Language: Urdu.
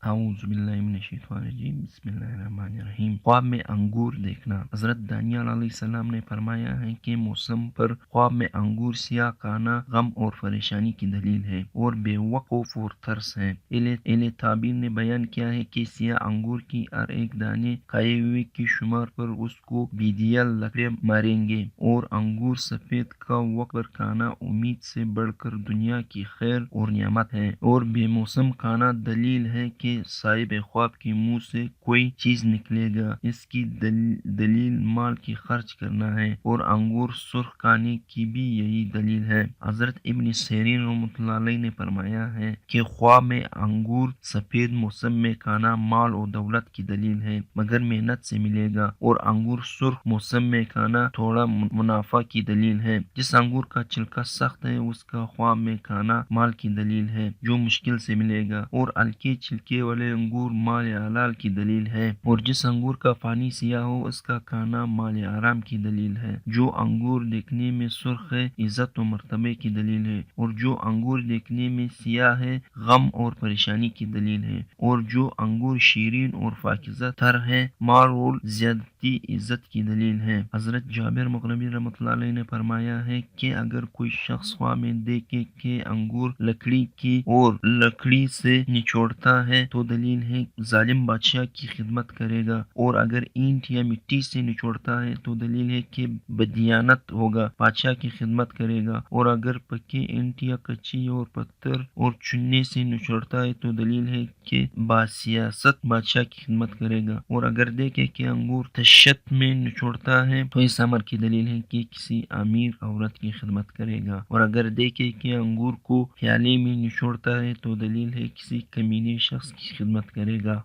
اعوذ باللہ من الشیطان الرجیم، بسم اللہ الرحمن الرحیم۔ خواب میں انگور دیکھنا۔ حضرت دانیال علیہ السلام نے فرمایا ہے کہ موسم پر خواب میں انگور سیاہ کانا غم اور پریشانی کی دلیل ہے اور بے وقوف اور ترس ہے۔ اہل تعبیر نے بیان کیا ہے کہ سیاہ انگور کی ہر ایک دانے کھائے ہوئے کی شمار پر اس کو بیدیا لکڑے ماریں گے، اور انگور سفید کا وقت پر کھانا امید سے بڑھ کر دنیا کی خیر اور نعمت ہے، اور بے موسم کھانا دلیل ہے کہ صاحب خواب کے منہ سے کوئی چیز نکلے گا۔ اس کی دلیل مال کی خرچ کرنا ہے، اور انگور سرخ کھانے کی بھی یہی دلیل ہے۔ حضرت ابن سیرین رحمۃ اللہ علیہ نے فرمایا ہے کہ خواب میں انگور سفید موسم میں کھانا مال و دولت کی دلیل ہے، مگر محنت سے ملے گا، اور انگور سرخ موسم میں کھانا تھوڑا منافع کی دلیل ہے۔ جس انگور کا چھلکا سخت ہے اس کا خواب میں کھانا مال کی دلیل ہے جو مشکل سے ملے گا، اور ہلکے چھلکے والے انگور مال حلال کی دلیل ہے، اور جس انگور کا پانی سیاہ ہو اس کا کھانا مال حرام کی دلیل ہے۔ جو انگور دیکھنے میں سرخ ہے عزت و مرتبے کی دلیل ہے، اور جو انگور دیکھنے میں سیاہ ہے غم اور پریشانی کی دلیل ہے، اور جو انگور شیرین اور پاکیزہ تر ہے مال اور زیادتی عزت کی دلیل ہے۔ حضرت جابر مغربی رحمۃ اللہ علیہ نے فرمایا ہے کہ اگر کوئی شخص خواب میں دیکھے کہ انگور لکڑی کی اور لکڑی سے نچوڑتا ہے تو دلیل ہے ظالم بادشاہ کی خدمت کرے گا، اور اگر اینٹ یا مٹی سے نچوڑتا ہے تو دلیل ہے کہ بدیانت ہوگا، بادشاہ کی خدمت کرے گا، اور اگر پکے اینٹ یا کچی اور پتھر اور چننے سے نچوڑتا ہے تو دلیل ہے کہ باسیاست بادشاہ کی خدمت کرے گا، اور اگر دیکھے کہ انگور تشت میں نچوڑتا ہے تو اس امر کی دلیل ہے کہ کسی امیر عورت کی خدمت کرے گا، اور اگر دیکھے کہ انگور کو پیالے میں نچوڑتا ہے تو دلیل ہے کسی کمینے شخص کی خدمت کرے گا۔